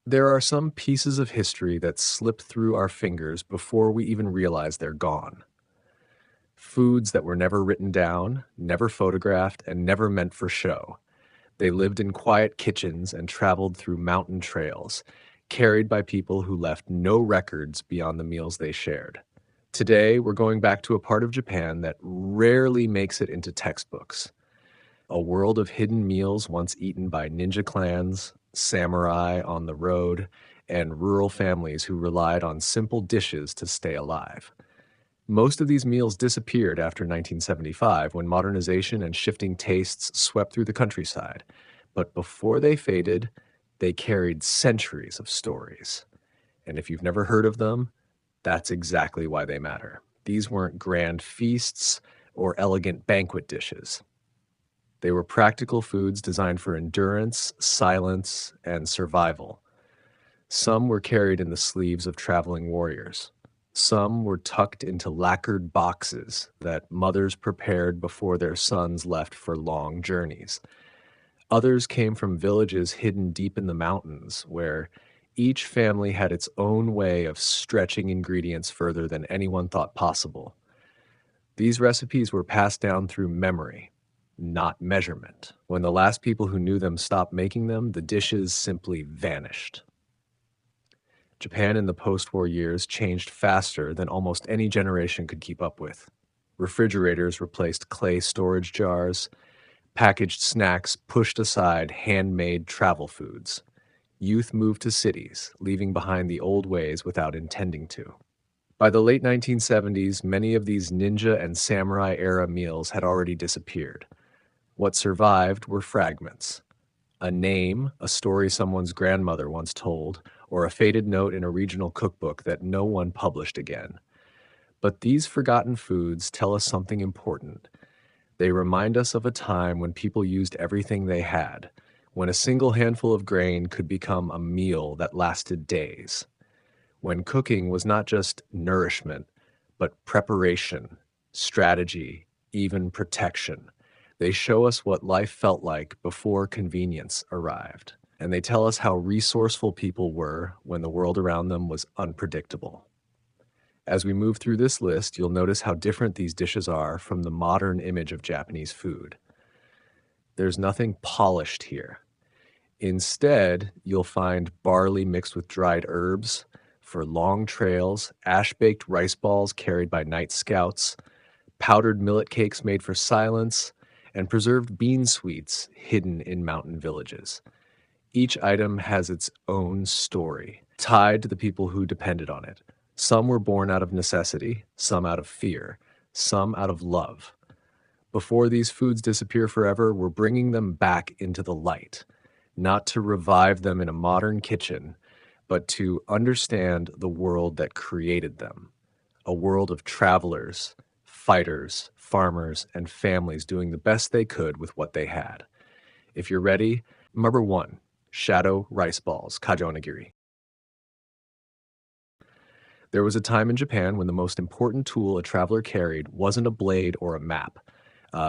There are some pieces of history that slip through our fingers before we even realize they're gone. Foods that were never written down, never photographed, and never meant for show. They lived in quiet kitchens and traveled through mountain trails, carried by people who left no records beyond the meals they shared. Today, we're going back to a part of Japan that rarely makes it into textbooks. A world of hidden meals once eaten by ninja clans, samurai on the road, and rural families who relied on simple dishes to stay alive. Most of these meals disappeared after 1975 when modernization and shifting tastes swept through the countryside. But before they faded, they carried centuries of stories. And if you've never heard of them, that's exactly why they matter. These weren't grand feasts or elegant banquet dishes. They were practical foods designed for endurance, silence, and survival. Some were carried in the sleeves of traveling warriors. Some were tucked into lacquered boxes that mothers prepared before their sons left for long journeys. Others came from villages hidden deep in the mountains, where each family had its own way of stretching ingredients further than anyone thought possible. These recipes were passed down through memory, not measurement. When the last people who knew them stopped making them, the dishes simply vanished. Japan in the post-war years changed faster than almost any generation could keep up with. Refrigerators replaced clay storage jars, packaged snacks pushed aside handmade travel foods. Youth moved to cities, leaving behind the old ways without intending to. By the late 1970s, many of these ninja and samurai era meals had already disappeared. What survived were fragments. A name, a story someone's grandmother once told, or a faded note in a regional cookbook that no one published again. But these forgotten foods tell us something important. They remind us of a time when people used everything they had, when a single handful of grain could become a meal that lasted days, when cooking was not just nourishment, but preparation, strategy, even protection. They show us what life felt like before convenience arrived, and they tell us how resourceful people were when the world around them was unpredictable. As we move through this list, you'll notice how different these dishes are from the modern image of Japanese food. There's nothing polished here. Instead, you'll find barley mixed with dried herbs for long trails, ash-baked rice balls carried by night scouts, powdered millet cakes made for silence, and preserved bean sweets hidden in mountain villages. Each item has its own story, tied to the people who depended on it. Some were born out of necessity, some out of fear, some out of love. Before these foods disappear forever, we're bringing them back into the light, not to revive them in a modern kitchen, but to understand the world that created them, a world of travelers, fighters, farmers, and families doing the best they could with what they had. If you're ready, number one, shadow rice balls, kajo onigiri. There was a time in Japan when the most important tool a traveler carried wasn't a blade or a map.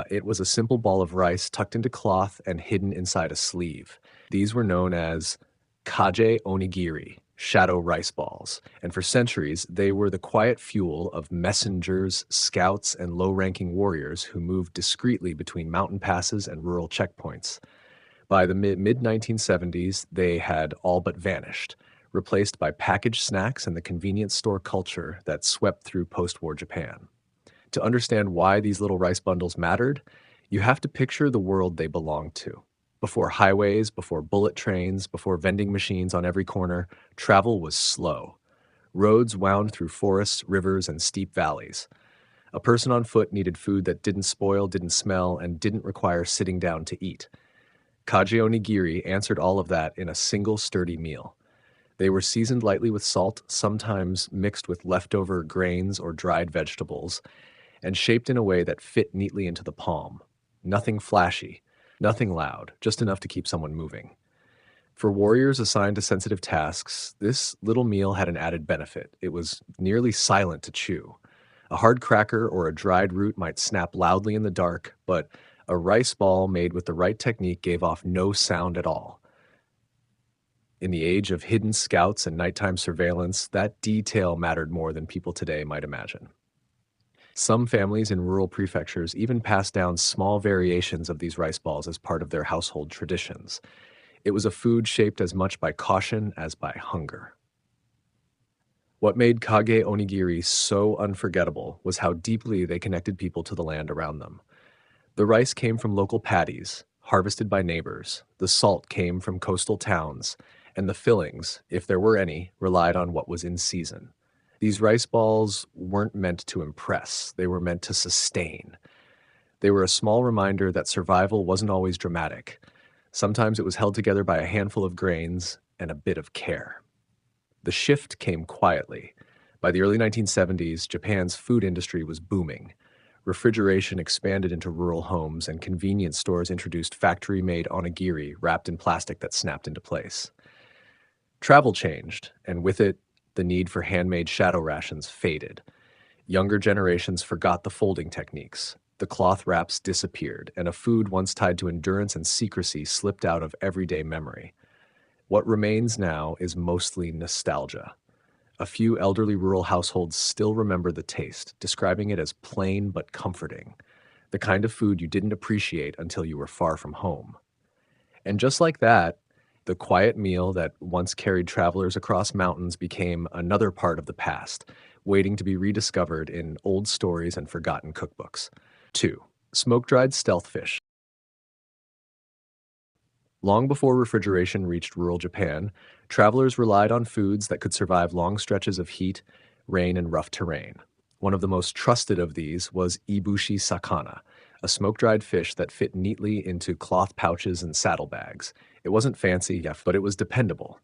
It was a simple ball of rice tucked into cloth and hidden inside a sleeve. These were known as kaje onigiri, shadow rice balls, and for centuries they were the quiet fuel of messengers, scouts, and low-ranking warriors who moved discreetly between mountain passes and rural checkpoints. By the mid-1970s, they had all but vanished, replaced by packaged snacks and the convenience store culture that swept through post-war Japan. To understand why these little rice bundles mattered, you have to picture the world they belonged to. Before highways, before bullet trains, before vending machines on every corner, travel was slow. Roads wound through forests, rivers, and steep valleys. A person on foot needed food that didn't spoil, didn't smell, and didn't require sitting down to eat. Kaji onigiri answered all of that in a single sturdy meal. They were seasoned lightly with salt, sometimes mixed with leftover grains or dried vegetables, and shaped in a way that fit neatly into the palm. Nothing flashy, nothing loud, just enough to keep someone moving. For warriors assigned to sensitive tasks, this little meal had an added benefit. It was nearly silent to chew. A hard cracker or a dried root might snap loudly in the dark, but a rice ball made with the right technique gave off no sound at all. In the age of hidden scouts and nighttime surveillance, that detail mattered more than people today might imagine. Some families in rural prefectures even passed down small variations of these rice balls as part of their household traditions. It was a food shaped as much by caution as by hunger. What made kage onigiri so unforgettable was how deeply they connected people to the land around them. The rice came from local paddies, harvested by neighbors. The salt came from coastal towns, and the fillings, if there were any, relied on what was in season. These rice balls weren't meant to impress, they were meant to sustain. They were a small reminder that survival wasn't always dramatic. Sometimes it was held together by a handful of grains and a bit of care. The shift came quietly. By the early 1970s, Japan's food industry was booming. Refrigeration expanded into rural homes, and convenience stores introduced factory-made onigiri wrapped in plastic that snapped into place. Travel changed, and with it, the need for handmade shadow rations faded. Younger generations forgot the folding techniques. The cloth wraps disappeared, and a food once tied to endurance and secrecy slipped out of everyday memory. What remains now is mostly nostalgia. A few elderly rural households still remember the taste, describing it as plain but comforting, the kind of food you didn't appreciate until you were far from home. And just like that, the quiet meal that once carried travelers across mountains became another part of the past, waiting to be rediscovered in old stories and forgotten cookbooks. 2. Smoke-dried stealth fish. Long before refrigeration reached rural Japan, travelers relied on foods that could survive long stretches of heat, rain, and rough terrain. One of the most trusted of these was ibushi sakana, a smoke-dried fish that fit neatly into cloth pouches and saddlebags. It wasn't fancy, yeah, but it was dependable.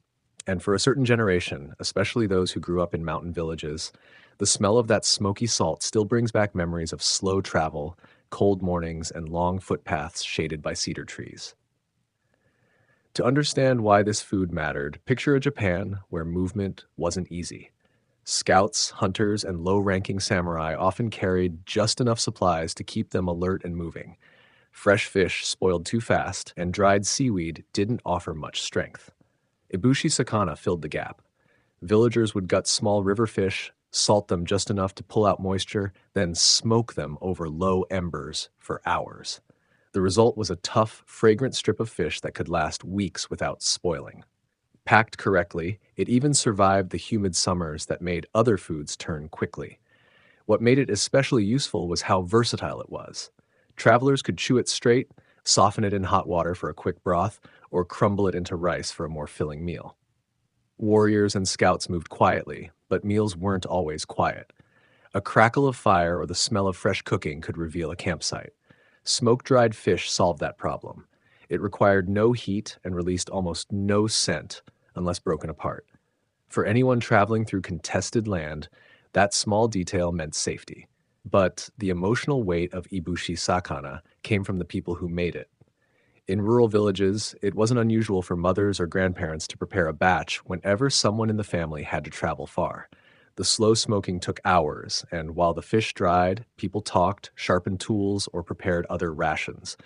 And for a certain generation, especially those who grew up in mountain villages, the smell of that smoky salt still brings back memories of slow travel, cold mornings, and long footpaths shaded by cedar trees. To understand why this food mattered, picture a Japan where movement wasn't easy. Scouts, hunters, and low-ranking samurai often carried just enough supplies to keep them alert and moving. Fresh fish spoiled too fast, and dried seaweed didn't offer much strength. Ibushi sakana filled the gap. Villagers would gut small river fish, salt them just enough to pull out moisture, then smoke them over low embers for hours. The result was a tough, fragrant strip of fish that could last weeks without spoiling. Packed correctly, it even survived the humid summers that made other foods turn quickly. What made it especially useful was how versatile it was. Travelers could chew it straight, soften it in hot water for a quick broth, or crumble it into rice for a more filling meal. Warriors and scouts moved quietly, but meals weren't always quiet. A crackle of fire or the smell of fresh cooking could reveal a campsite. Smoke-dried fish solved that problem. It required no heat and released almost no scent unless broken apart. For anyone traveling through contested land, that small detail meant safety. But the emotional weight of ibushi sakana came from the people who made it. In rural villages, it wasn't unusual for mothers or grandparents to prepare a batch whenever someone in the family had to travel far. The slow smoking took hours, and while the fish dried, people talked, sharpened tools, or prepared other rations.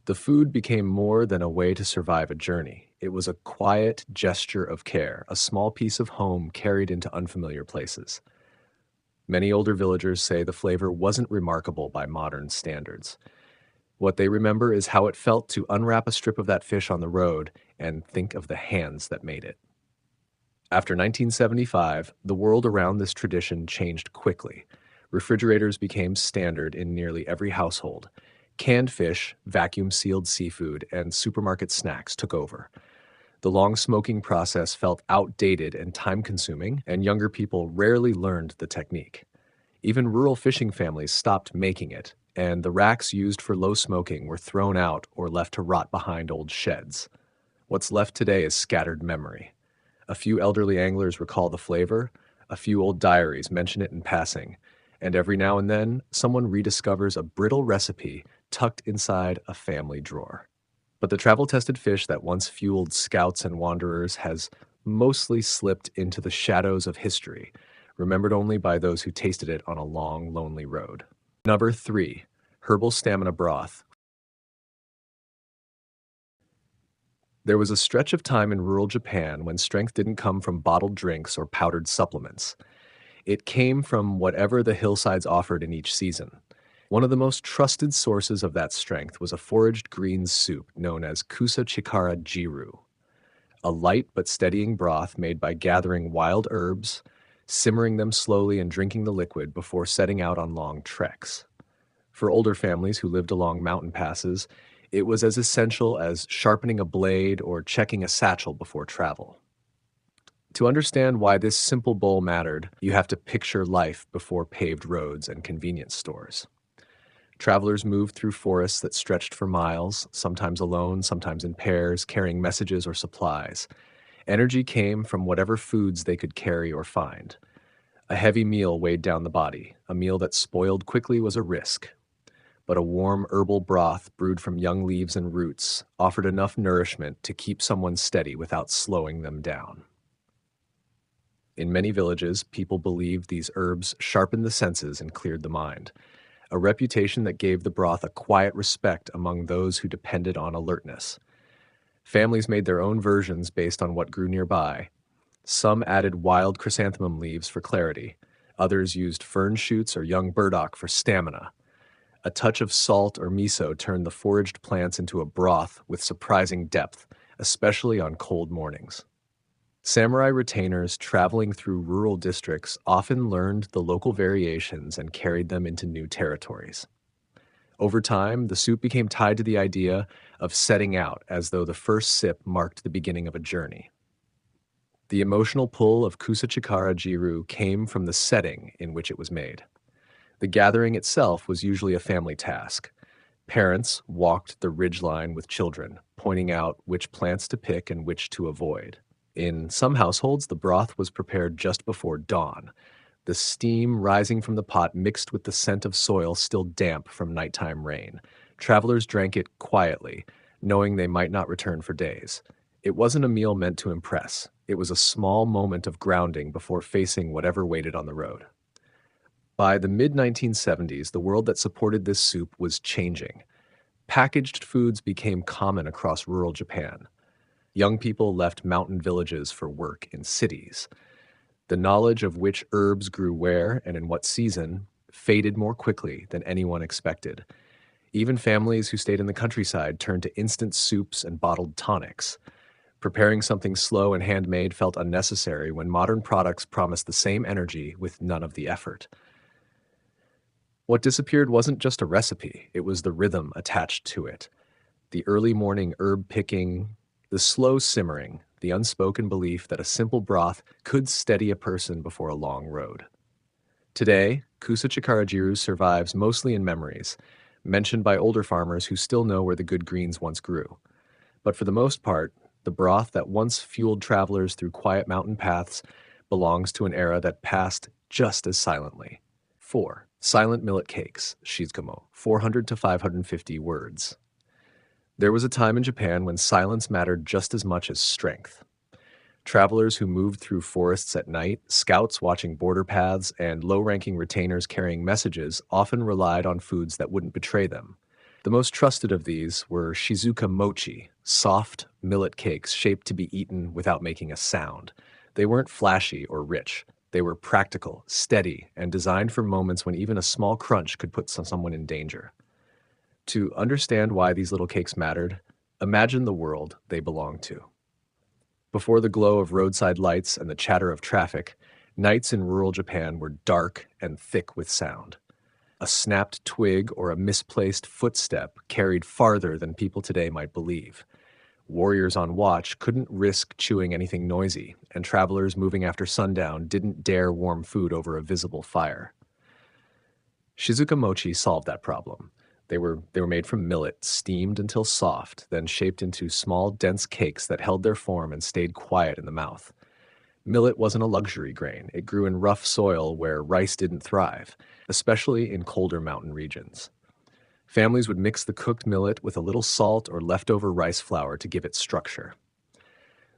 The food became more than a way to survive a journey. It was a quiet gesture of care, a small piece of home carried into unfamiliar places. Many older villagers say the flavor wasn't remarkable by modern standards. What they remember is how it felt to unwrap a strip of that fish on the road and think of the hands that made it. After 1975, the world around this tradition changed quickly. Refrigerators became standard in nearly every household. Canned fish, vacuum-sealed seafood, and supermarket snacks took over. The long smoking process felt outdated and time-consuming, and younger people rarely learned the technique. Even rural fishing families stopped making it, and the racks used for low smoking were thrown out or left to rot behind old sheds. What's left today is scattered memory. A few elderly anglers recall the flavor, a few old diaries mention it in passing, and every now and then, someone rediscovers a brittle recipe tucked inside a family drawer. But the travel-tested fish that once fueled scouts and wanderers has mostly slipped into the shadows of history, remembered only by those who tasted it on a long, lonely road. Number 3. Herbal stamina broth. There was a stretch of time in rural Japan when strength didn't come from bottled drinks or powdered supplements. It came from whatever the hillsides offered in each season. One of the most trusted sources of that strength was a foraged greens soup known as kusa chikara jiru, a light but steadying broth made by gathering wild herbs, simmering them slowly and drinking the liquid before setting out on long treks. For older families who lived along mountain passes, it was as essential as sharpening a blade or checking a satchel before travel. To understand why this simple bowl mattered, you have to picture life before paved roads and convenience stores. Travelers moved through forests that stretched for miles, sometimes alone, sometimes in pairs, carrying messages or supplies. Energy came from whatever foods they could carry or find. A heavy meal weighed down the body. A meal that spoiled quickly was a risk. But a warm herbal broth brewed from young leaves and roots offered enough nourishment to keep someone steady without slowing them down. In many villages, people believed these herbs sharpened the senses and cleared the mind, a reputation that gave the broth a quiet respect among those who depended on alertness. Families made their own versions based on what grew nearby. Some added wild chrysanthemum leaves for clarity. Others used fern shoots or young burdock for stamina. A touch of salt or miso turned the foraged plants into a broth with surprising depth, especially on cold mornings. Samurai retainers traveling through rural districts often learned the local variations and carried them into new territories. Over time, the soup became tied to the idea of setting out, as though the first sip marked the beginning of a journey. The emotional pull of kusachikara jiru came from the setting in which it was made. The gathering itself was usually a family task. Parents walked the ridgeline with children, pointing out which plants to pick and which to avoid. In some households, the broth was prepared just before dawn, the steam rising from the pot mixed with the scent of soil still damp from nighttime rain. Travelers drank it quietly, knowing they might not return for days. It wasn't a meal meant to impress. It was a small moment of grounding before facing whatever waited on the road. By the mid-1970s, the world that supported this soup was changing. Packaged foods became common across rural Japan. Young people left mountain villages for work in cities. The knowledge of which herbs grew where and in what season faded more quickly than anyone expected. Even families who stayed in the countryside turned to instant soups and bottled tonics. Preparing something slow and handmade felt unnecessary when modern products promised the same energy with none of the effort. What disappeared wasn't just a recipe, it was the rhythm attached to it. The early morning herb picking, the slow simmering, the unspoken belief that a simple broth could steady a person before a long road. Today, kusa chikarajiru survives mostly in memories, mentioned by older farmers who still know where the good greens once grew. But for the most part, the broth that once fueled travelers through quiet mountain paths belongs to an era that passed just as silently. 4. Silent millet cakes, shizukumo, 400 to 550 words. There was a time in Japan when silence mattered just as much as strength. Travelers who moved through forests at night, scouts watching border paths, and low-ranking retainers carrying messages often relied on foods that wouldn't betray them. The most trusted of these were shizuka mochi, soft millet cakes shaped to be eaten without making a sound. They weren't flashy or rich. They were practical, steady, and designed for moments when even a small crunch could put someone in danger. To understand why these little cakes mattered, imagine the world they belonged to. Before the glow of roadside lights and the chatter of traffic, nights in rural Japan were dark and thick with sound. A snapped twig or a misplaced footstep carried farther than people today might believe. Warriors on watch couldn't risk chewing anything noisy, and travelers moving after sundown didn't dare warm food over a visible fire. Shizuka mochi solved that problem. They were made from millet, steamed until soft, then shaped into small, dense cakes that held their form and stayed quiet in the mouth. Millet wasn't a luxury grain. It grew in rough soil where rice didn't thrive, especially in colder mountain regions. Families would mix the cooked millet with a little salt or leftover rice flour to give it structure.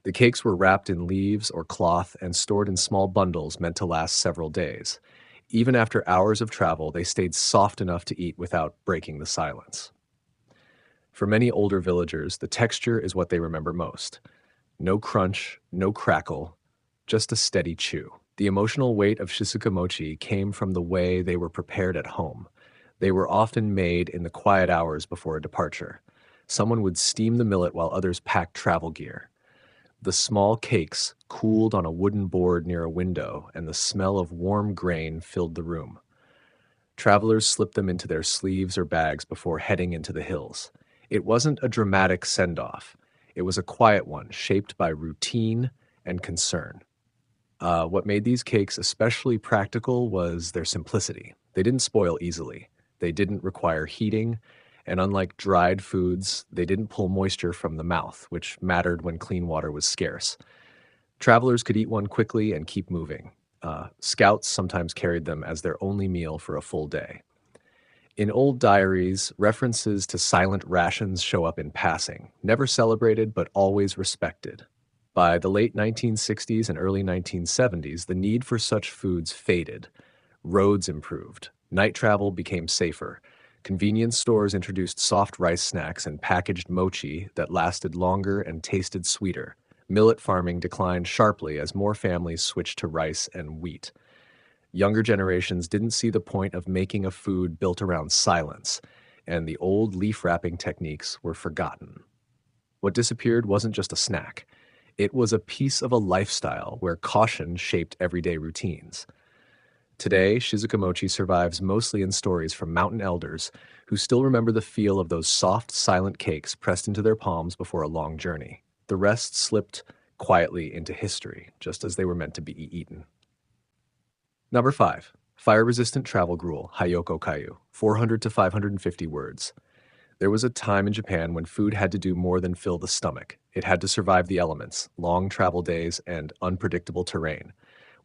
The cakes were wrapped in leaves or cloth and stored in small bundles meant to last several days. Even after hours of travel, they stayed soft enough to eat without breaking the silence. For many older villagers, the texture is what they remember most. No crunch, no crackle, just a steady chew. The emotional weight of Shizuka mochi came from the way they were prepared at home. They were often made in the quiet hours before a departure. Someone would steam the millet while others packed travel gear. The small cakes cooled on a wooden board near a window, and the smell of warm grain filled the room. Travelers slipped them into their sleeves or bags before heading into the hills. It wasn't a dramatic send-off. It was a quiet one, shaped by routine and concern. What made these cakes especially practical was their simplicity. They didn't spoil easily. They didn't require heating, and unlike dried foods, they didn't pull moisture from the mouth, which mattered when clean water was scarce. Travelers could eat one quickly and keep moving. Scouts sometimes carried them as their only meal for a full day. In old diaries, references to silent rations show up in passing, never celebrated but always respected. By the late 1960s and early 1970s, the need for such foods faded. Roads improved. Night travel became safer. Convenience stores introduced soft rice snacks and packaged mochi that lasted longer and tasted sweeter. Millet farming declined sharply as more families switched to rice and wheat. Younger generations didn't see the point of making a food built around silence, and the old leaf wrapping techniques were forgotten. What disappeared wasn't just a snack. It was a piece of a lifestyle where caution shaped everyday routines. Today, Shizuka mochi survives mostly in stories from mountain elders who still remember the feel of those soft, silent cakes pressed into their palms before a long journey. The rest slipped quietly into history, just as they were meant to be eaten. Number 5. Fire-resistant travel gruel, Hayoko Kayu, 400 to 550 words. There was a time in Japan when food had to do more than fill the stomach. It had to survive the elements, long travel days, and unpredictable terrain.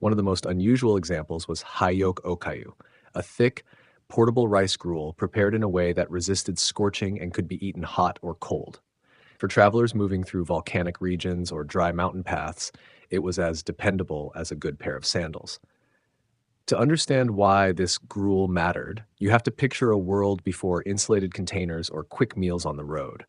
One of the most unusual examples was Hayok Okayu, a thick, portable rice gruel prepared in a way that resisted scorching and could be eaten hot or cold. For travelers moving through volcanic regions or dry mountain paths, it was as dependable as a good pair of sandals. To understand why this gruel mattered, you have to picture a world before insulated containers or quick meals on the road.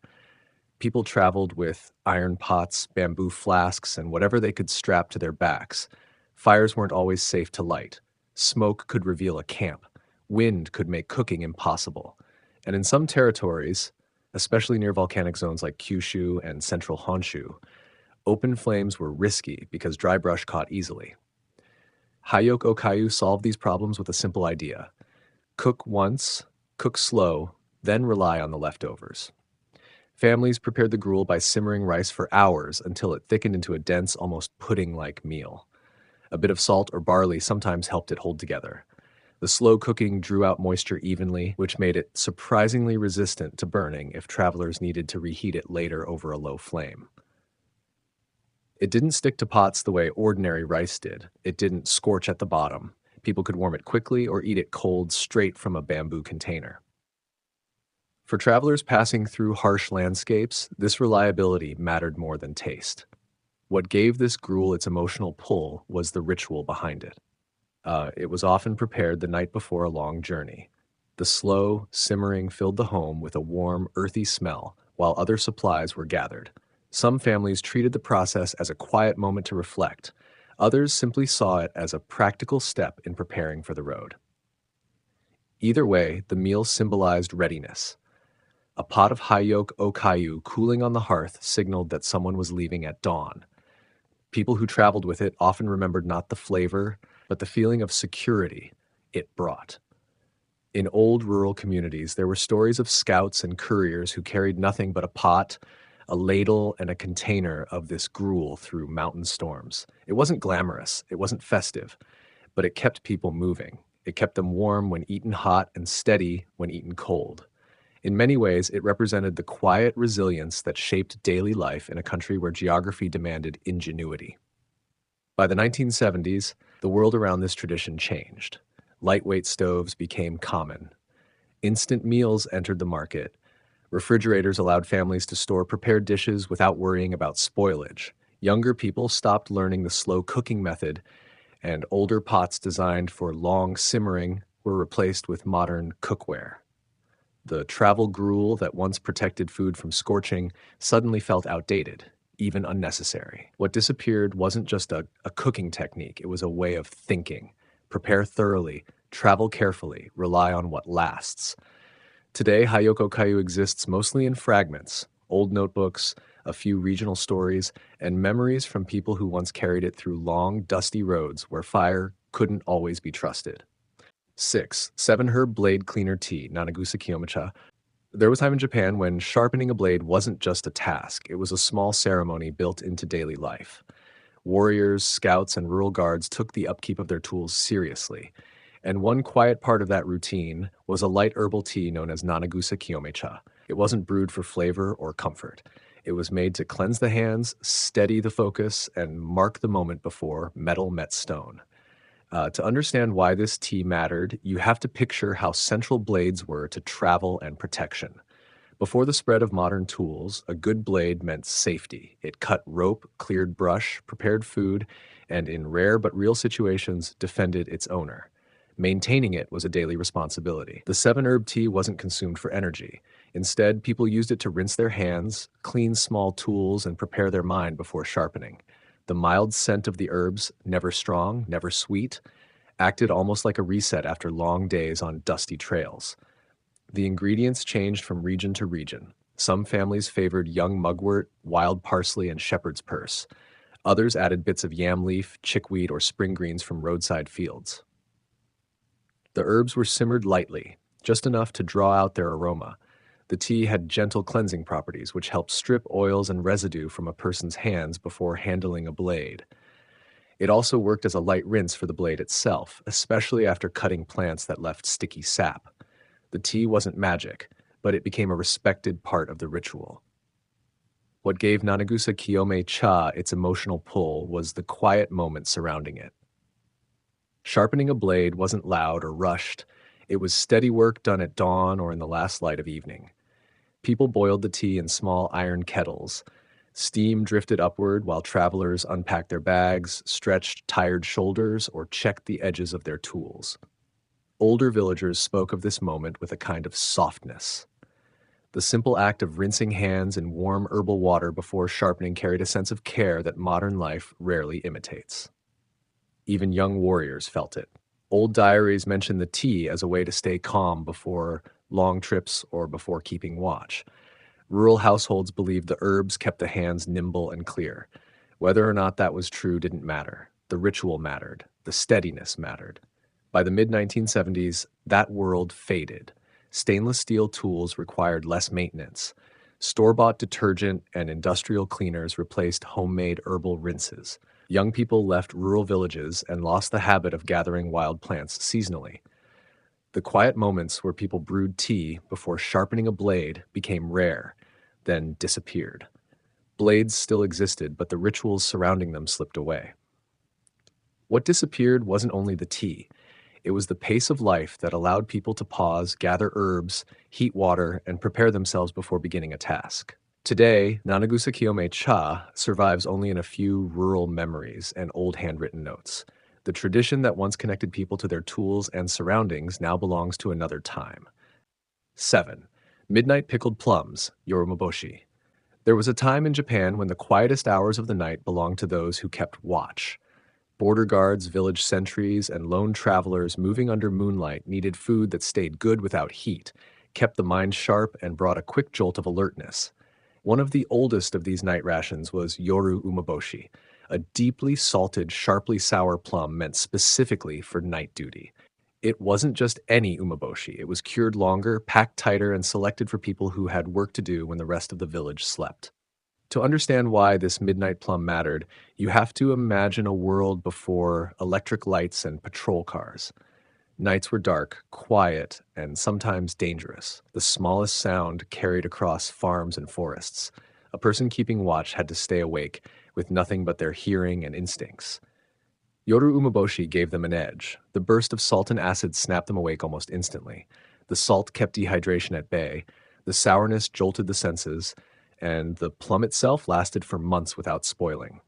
People traveled with iron pots, bamboo flasks, and whatever they could strap to their backs. Fires weren't always safe to light. Smoke could reveal a camp. Wind could make cooking impossible. And in some territories, especially near volcanic zones like Kyushu and central Honshu, open flames were risky because dry brush caught easily. Hayok Okayu solved these problems with a simple idea. Cook once, cook slow, then rely on the leftovers. Families prepared the gruel by simmering rice for hours until it thickened into a dense, almost pudding-like meal. A bit of salt or barley sometimes helped it hold together. The slow cooking drew out moisture evenly, which made it surprisingly resistant to burning if travelers needed to reheat it later over a low flame. It didn't stick to pots the way ordinary rice did. It didn't scorch at the bottom. People could warm it quickly or eat it cold straight from a bamboo container. For travelers passing through harsh landscapes, this reliability mattered more than taste. What gave this gruel its emotional pull was the ritual behind it. It was often prepared the night before a long journey. The slow simmering filled the home with a warm, earthy smell, while other supplies were gathered. Some families treated the process as a quiet moment to reflect. Others simply saw it as a practical step in preparing for the road. Either way, the meal symbolized readiness. A pot of Hayok Okayu cooling on the hearth signaled that someone was leaving at dawn. People who traveled with it often remembered not the flavor, but the feeling of security it brought. In old rural communities, there were stories of scouts and couriers who carried nothing but a pot, a ladle, and a container of this gruel through mountain storms. It wasn't glamorous, it wasn't festive, but it kept people moving. It kept them warm when eaten hot and steady when eaten cold. In many ways, it represented the quiet resilience that shaped daily life in a country where geography demanded ingenuity. By the 1970s, the world around this tradition changed. Lightweight stoves became common. Instant meals entered the market. Refrigerators allowed families to store prepared dishes without worrying about spoilage. Younger people stopped learning the slow cooking method, and older pots designed for long simmering were replaced with modern cookware. The travel gruel that once protected food from scorching suddenly felt outdated, even unnecessary. What disappeared wasn't just a cooking technique, it was a way of thinking. Prepare thoroughly, travel carefully, rely on what lasts. Today, Hayoko Kayu exists mostly in fragments, old notebooks, a few regional stories, and memories from people who once carried it through long, dusty roads where fire couldn't always be trusted. 6. Seven Herb Blade Cleaner Tea, Nanagusa Kiyomicha. There was a time in Japan when sharpening a blade wasn't just a task, it was a small ceremony built into daily life. Warriors, scouts, and rural guards took the upkeep of their tools seriously. And one quiet part of that routine was a light herbal tea known as Nanagusa Kiyomicha. It wasn't brewed for flavor or comfort. It was made to cleanse the hands, steady the focus, and mark the moment before metal met stone. To understand why this tea mattered, you have to picture how central blades were to travel and protection. Before the spread of modern tools, a good blade meant safety. It cut rope, cleared brush, prepared food, and in rare but real situations, defended its owner. Maintaining it was a daily responsibility. The seven herb tea wasn't consumed for energy. Instead, people used it to rinse their hands, clean small tools, and prepare their mind before sharpening. The mild scent of the herbs, never strong, never sweet, acted almost like a reset after long days on dusty trails. The ingredients changed from region to region. Some families favored young mugwort, wild parsley, and shepherd's purse. Others added bits of yam leaf, chickweed, or spring greens from roadside fields. The herbs were simmered lightly, just enough to draw out their aroma. The tea had gentle cleansing properties, which helped strip oils and residue from a person's hands before handling a blade. It also worked as a light rinse for the blade itself, especially after cutting plants that left sticky sap. The tea wasn't magic, but it became a respected part of the ritual. What gave Nanagusa Kiyome Cha its emotional pull was the quiet moment surrounding it. Sharpening a blade wasn't loud or rushed. It was steady work done at dawn or in the last light of evening. People boiled the tea in small iron kettles. Steam drifted upward while travelers unpacked their bags, stretched tired shoulders, or checked the edges of their tools. Older villagers spoke of this moment with a kind of softness. The simple act of rinsing hands in warm herbal water before sharpening carried a sense of care that modern life rarely imitates. Even young warriors felt it. Old diaries mention the tea as a way to stay calm before long trips or before keeping watch. Rural households believed the herbs kept the hands nimble and clear. Whether or not that was true didn't matter. The ritual mattered. The steadiness mattered. By the mid-1970s, that world faded. Stainless steel tools required less maintenance. Store-bought detergent and industrial cleaners replaced homemade herbal rinses. Young people left rural villages and lost the habit of gathering wild plants seasonally. The quiet moments where people brewed tea before sharpening a blade became rare, then disappeared. Blades still existed, but the rituals surrounding them slipped away. What disappeared wasn't only the tea. It was the pace of life that allowed people to pause, gather herbs, heat water, and prepare themselves before beginning a task. Today, Nanagusa Kiyome Cha survives only in a few rural memories and old handwritten notes. The tradition that once connected people to their tools and surroundings now belongs to another time. 7. Midnight Pickled Plums, Yorumaboshi. There was a time in Japan when the quietest hours of the night belonged to those who kept watch. Border guards, village sentries, and lone travelers moving under moonlight needed food that stayed good without heat, kept the mind sharp, and brought a quick jolt of alertness. One of the oldest of these night rations was Yoru Umaboshi, a deeply salted, sharply sour plum meant specifically for night duty. It wasn't just any umaboshi. It was cured longer, packed tighter, and selected for people who had work to do when the rest of the village slept. To understand why this midnight plum mattered, you have to imagine a world before electric lights and patrol cars. Nights were dark, quiet, and sometimes dangerous. The smallest sound carried across farms and forests. A person keeping watch had to stay awake, with nothing but their hearing and instincts. Yoru Umaboshi gave them an edge. The burst of salt and acid snapped them awake almost instantly. The salt kept dehydration at bay, the sourness jolted the senses, and the plum itself lasted for months without spoiling.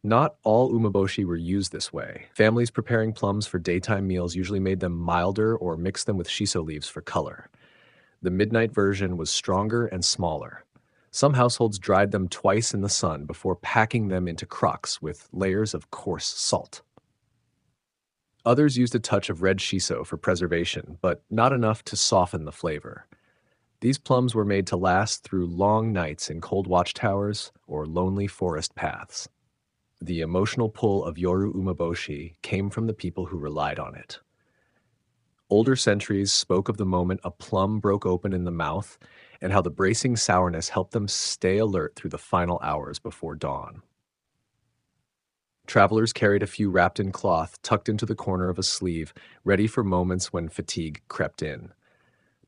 Not all umaboshi were used this way. Families preparing plums for daytime meals usually made them milder or mixed them with shiso leaves for color. The midnight version was stronger and smaller. Some households dried them twice in the sun before packing them into crocks with layers of coarse salt. Others used a touch of red shiso for preservation, but not enough to soften the flavor. These plums were made to last through long nights in cold watchtowers or lonely forest paths. The emotional pull of Yoru Umeboshi came from the people who relied on it. Older centuries spoke of the moment a plum broke open in the mouth and how the bracing sourness helped them stay alert through the final hours before dawn. Travelers carried a few wrapped in cloth tucked into the corner of a sleeve, ready for moments when fatigue crept in.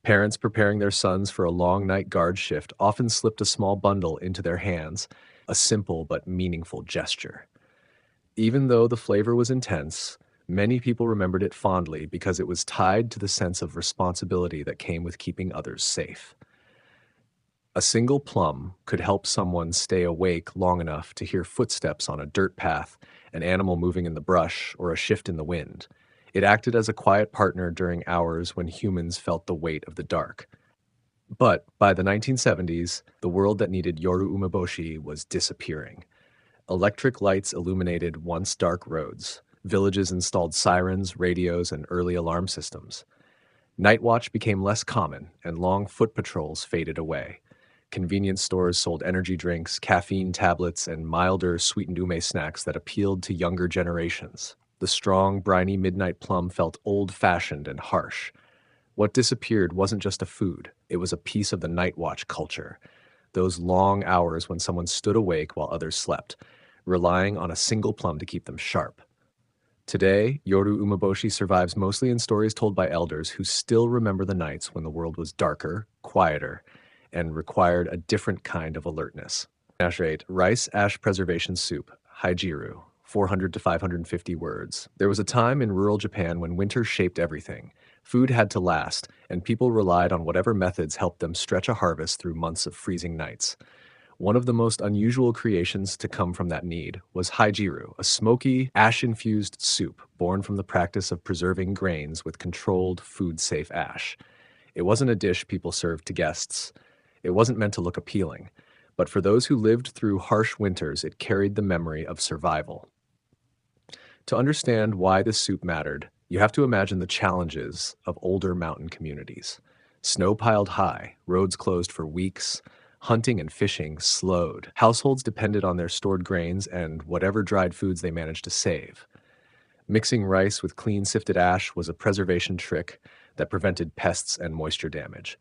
Parents preparing their sons for a long night guard shift often slipped a small bundle into their hands, a simple but meaningful gesture. Even though the flavor was intense, many people remembered it fondly because it was tied to the sense of responsibility that came with keeping others safe. A single plum could help someone stay awake long enough to hear footsteps on a dirt path, an animal moving in the brush, or a shift in the wind. It acted as a quiet partner during hours when humans felt the weight of the dark. But by the 1970s, the world that needed Yoru Umeboshi was disappearing. Electric lights illuminated once dark roads. Villages installed sirens, radios, and early alarm systems. Night watch became less common, and long foot patrols faded away. Convenience stores sold energy drinks, caffeine tablets, and milder sweetened ume snacks that appealed to younger generations. The strong, briny midnight plum felt old-fashioned and harsh. What disappeared wasn't just a food, it was a piece of the night watch culture. Those long hours when someone stood awake while others slept, relying on a single plum to keep them sharp. Today, Yoru Umeboshi survives mostly in stories told by elders who still remember the nights when the world was darker, quieter, and required a different kind of alertness. Ash 8, rice ash preservation soup, haijiru, 400 to 550 words. There was a time in rural Japan when winter shaped everything. Food had to last, and people relied on whatever methods helped them stretch a harvest through months of freezing nights. One of the most unusual creations to come from that need was haijiru, a smoky, ash-infused soup born from the practice of preserving grains with controlled, food-safe ash. It wasn't a dish people served to guests. It wasn't meant to look appealing, but for those who lived through harsh winters, it carried the memory of survival. To understand why this soup mattered, you have to imagine the challenges of older mountain communities. Snow piled high, roads closed for weeks, hunting and fishing slowed. Households depended on their stored grains and whatever dried foods they managed to save. Mixing rice with clean sifted ash was a preservation trick that prevented pests and moisture damage.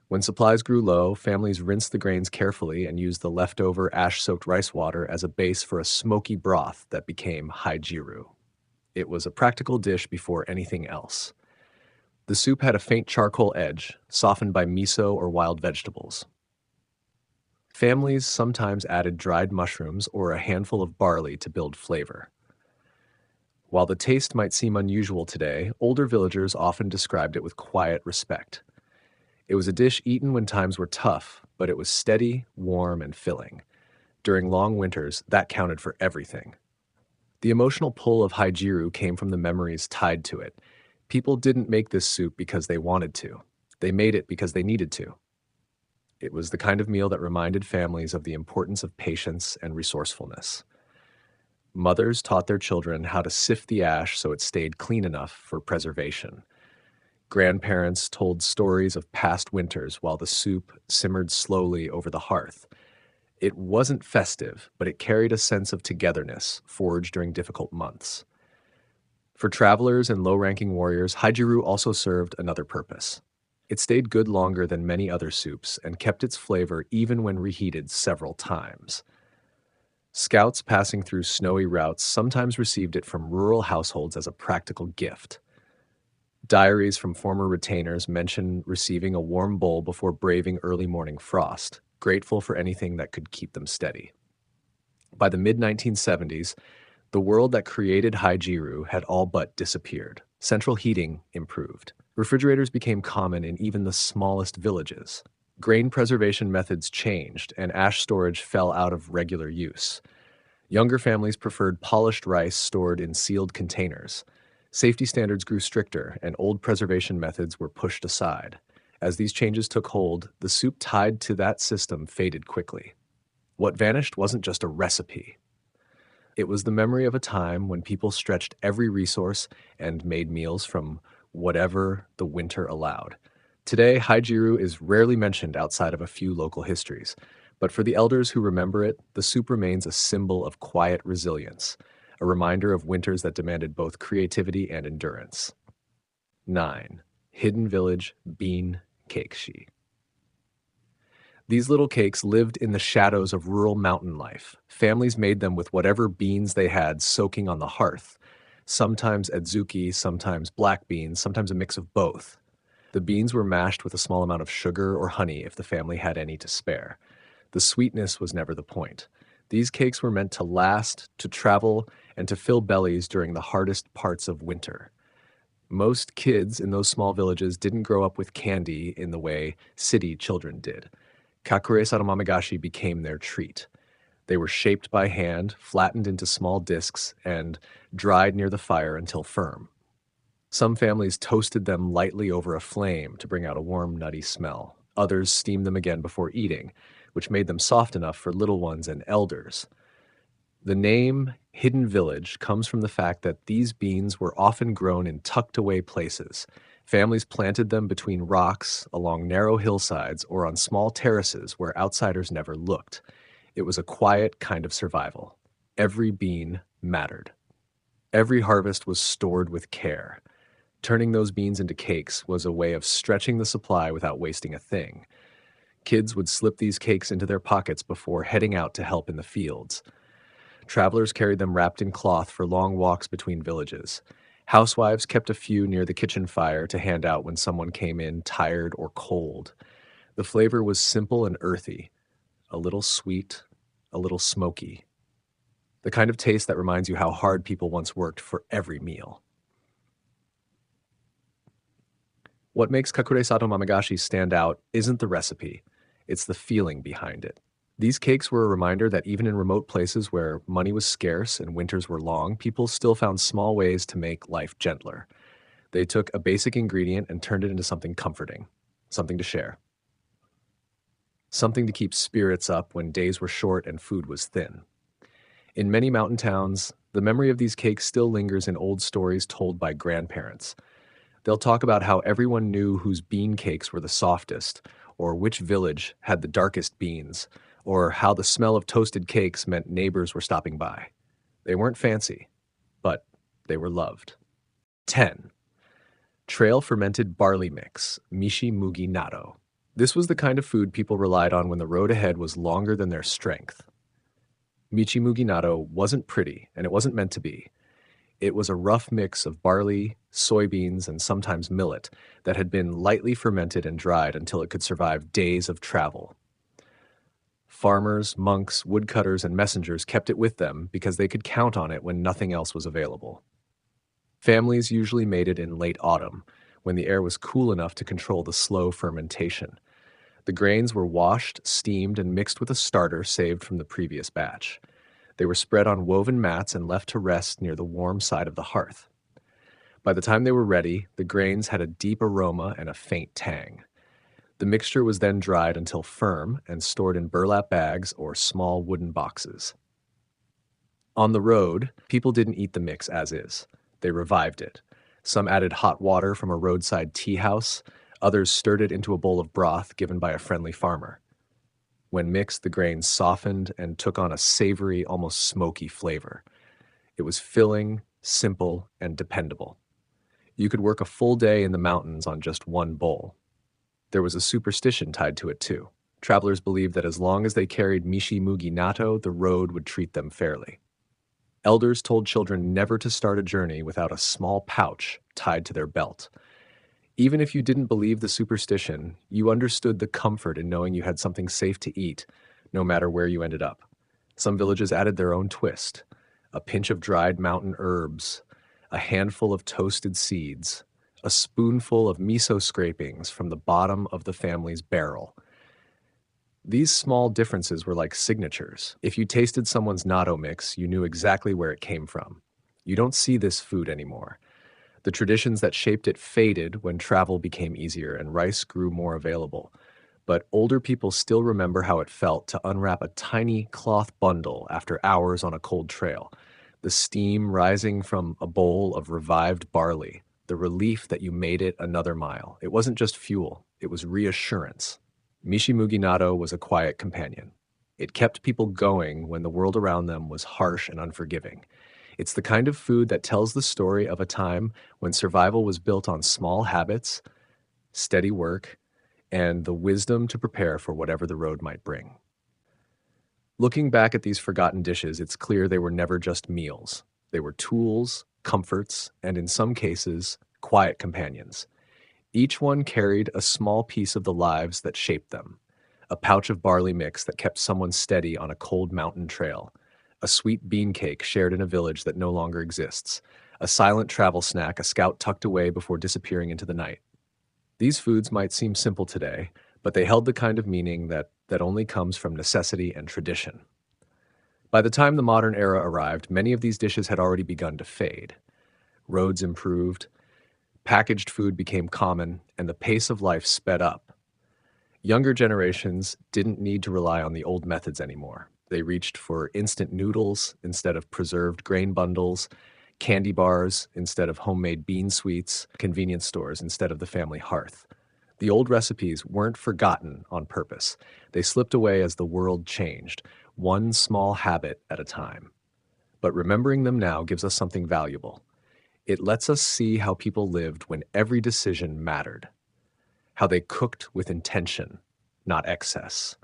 When supplies grew low, families rinsed the grains carefully and used the leftover ash-soaked rice water as a base for a smoky broth that became haijiru. It was a practical dish before anything else. The soup had a faint charcoal edge, softened by miso or wild vegetables. Families sometimes added dried mushrooms or a handful of barley to build flavor. While the taste might seem unusual today, older villagers often described it with quiet respect. It was a dish eaten when times were tough, but it was steady, warm, and filling. During long winters, that counted for everything. The emotional pull of haijiru came from the memories tied to it. People didn't make this soup because they wanted to. They made it because they needed to. It was the kind of meal that reminded families of the importance of patience and resourcefulness. Mothers taught their children how to sift the ash so it stayed clean enough for preservation. Grandparents told stories of past winters while the soup simmered slowly over the hearth. It wasn't festive, but it carried a sense of togetherness forged during difficult months. For travelers and low-ranking warriors, haijiru also served another purpose. It stayed good longer than many other soups and kept its flavor even when reheated several times. Scouts passing through snowy routes sometimes received it from rural households as a practical gift. Diaries from former retainers mention receiving a warm bowl before braving early morning frost, grateful for anything that could keep them steady. By the mid-1970s, the world that created haijiru had all but disappeared. Central heating improved. Refrigerators became common in even the smallest villages. Grain preservation methods changed, and ash storage fell out of regular use. Younger families preferred polished rice stored in sealed containers. Safety standards grew stricter, and old preservation methods were pushed aside. As these changes took hold, the soup tied to that system faded quickly. What vanished wasn't just a recipe. It was the memory of a time when people stretched every resource and made meals from whatever the winter allowed. Today, haijiru is rarely mentioned outside of a few local histories, but for the elders who remember it, the soup remains a symbol of quiet resilience, a reminder of winters that demanded both creativity and endurance. 9. Hidden Village Bean Cakeshi. These little cakes lived in the shadows of rural mountain life. Families made them with whatever beans they had soaking on the hearth. Sometimes adzuki, sometimes black beans, sometimes a mix of both. The beans were mashed with a small amount of sugar or honey if the family had any to spare. The sweetness was never the point. These cakes were meant to last, to travel, and to fill bellies during the hardest parts of winter. Most kids in those small villages didn't grow up with candy in the way city children did. Kakure satomamagashi became their treat. They were shaped by hand, flattened into small discs, and dried near the fire until firm. Some families toasted them lightly over a flame to bring out a warm, nutty smell. Others steamed them again before eating, which made them soft enough for little ones and elders. The name Hidden Village comes from the fact that these beans were often grown in tucked-away places. Families planted them between rocks, along narrow hillsides, or on small terraces where outsiders never looked. It was a quiet kind of survival. Every bean mattered. Every harvest was stored with care. Turning those beans into cakes was a way of stretching the supply without wasting a thing. Kids would slip these cakes into their pockets before heading out to help in the fields. Travelers carried them wrapped in cloth for long walks between villages. Housewives kept a few near the kitchen fire to hand out when someone came in tired or cold. The flavor was simple and earthy, a little sweet, a little smoky. The kind of taste that reminds you how hard people once worked for every meal. What makes Kakure Sato Mamagashi stand out isn't the recipe, it's the feeling behind it. These cakes were a reminder that even in remote places where money was scarce and winters were long, people still found small ways to make life gentler. They took a basic ingredient and turned it into something comforting, something to share, something to keep spirits up when days were short and food was thin. In many mountain towns, the memory of these cakes still lingers in old stories told by grandparents. They'll talk about how everyone knew whose bean cakes were the softest, or which village had the darkest beans, or how the smell of toasted cakes meant neighbors were stopping by. They weren't fancy, but they were loved. 10. Trail fermented barley mix, mishi mugi natto. This was the kind of food people relied on when the road ahead was longer than their strength. Michi mugi natto wasn't pretty, and it wasn't meant to be. It was a rough mix of barley, soybeans, and sometimes millet that had been lightly fermented and dried until it could survive days of travel. Farmers, monks, woodcutters, and messengers kept it with them because they could count on it when nothing else was available. Families usually made it in late autumn, when the air was cool enough to control the slow fermentation. The grains were washed, steamed, and mixed with a starter saved from the previous batch. They were spread on woven mats and left to rest near the warm side of the hearth. By the time they were ready, the grains had a deep aroma and a faint tang. The mixture was then dried until firm and stored in burlap bags or small wooden boxes. On the road, people didn't eat the mix as is. They revived it. Some added hot water from a roadside tea house. Others stirred it into a bowl of broth given by a friendly farmer. When mixed, the grains softened and took on a savory, almost smoky flavor. It was filling, simple, and dependable. You could work a full day in the mountains on just one bowl. There was a superstition tied to it too. Travelers believed that as long as they carried mishi mugi natto, the road would treat them fairly. Elders told children never to start a journey without a small pouch tied to their belt. Even if you didn't believe the superstition, you understood the comfort in knowing you had something safe to eat, no matter where you ended up. Some villages added their own twist: a pinch of dried mountain herbs, a handful of toasted seeds, a spoonful of miso scrapings from the bottom of the family's barrel. These small differences were like signatures. If you tasted someone's natto mix, you knew exactly where it came from. You don't see this food anymore. The traditions that shaped it faded when travel became easier and rice grew more available. But older people still remember how it felt to unwrap a tiny cloth bundle after hours on a cold trail, the steam rising from a bowl of revived barley, the relief that you made it another mile. It wasn't just fuel, it was reassurance. Mishimugi Natto was a quiet companion. It kept people going when the world around them was harsh and unforgiving. It's the kind of food that tells the story of a time when survival was built on small habits, steady work, and the wisdom to prepare for whatever the road might bring. Looking back at these forgotten dishes, it's clear they were never just meals. They were tools, comforts, and in some cases, quiet companions. Each one carried a small piece of the lives that shaped them. A pouch of barley mix that kept someone steady on a cold mountain trail. A sweet bean cake shared in a village that no longer exists. A silent travel snack a scout tucked away before disappearing into the night. These foods might seem simple today, but they held the kind of meaning that only comes from necessity and tradition. By the time the modern era arrived, many of these dishes had already begun to fade. Roads improved, packaged food became common, and the pace of life sped up. Younger generations didn't need to rely on the old methods anymore. They reached for instant noodles instead of preserved grain bundles, candy bars instead of homemade bean sweets, convenience stores instead of the family hearth. The old recipes weren't forgotten on purpose. They slipped away as the world changed, one small habit at a time. But remembering them now gives us something valuable. It lets us see how people lived when every decision mattered, how they cooked with intention, not excess,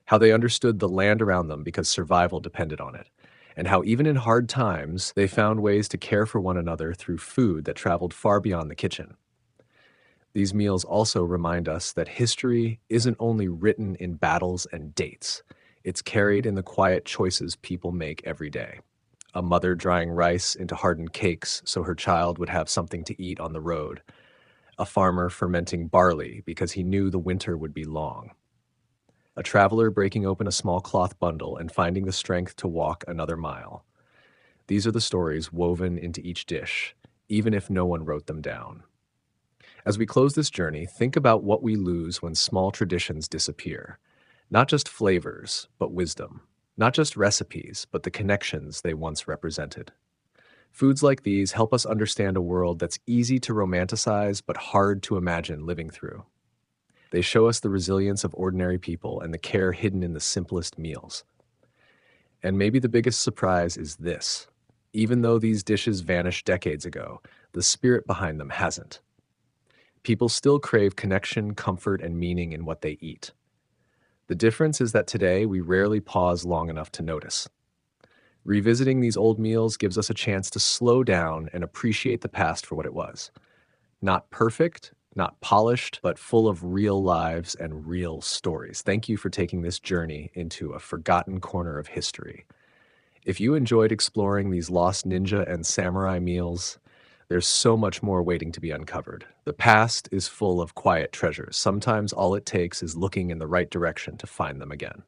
how they understood the land around them because survival depended on it, and how even in hard times, they found ways to care for one another through food that traveled far beyond the kitchen. These meals also remind us that history isn't only written in battles and dates, it's carried in the quiet choices people make every day. A mother drying rice into hardened cakes so her child would have something to eat on the road. A farmer fermenting barley because he knew the winter would be long. A traveler breaking open a small cloth bundle and finding the strength to walk another mile. These are the stories woven into each dish, even if no one wrote them down. As we close this journey, think about what we lose when small traditions disappear. Not just flavors, but wisdom. Not just recipes, but the connections they once represented. Foods like these help us understand a world that's easy to romanticize but hard to imagine living through. They show us the resilience of ordinary people and the care hidden in the simplest meals. And maybe the biggest surprise is this. Even though these dishes vanished decades ago, the spirit behind them hasn't. People still crave connection, comfort, and meaning in what they eat. The difference is that today we rarely pause long enough to notice. Revisiting these old meals gives us a chance to slow down and appreciate the past for what it was. Not perfect, not polished, but full of real lives and real stories. Thank you for taking this journey into a forgotten corner of history. If you enjoyed exploring these lost ninja and samurai meals, there's so much more waiting to be uncovered. The past is full of quiet treasures. Sometimes all it takes is looking in the right direction to find them again.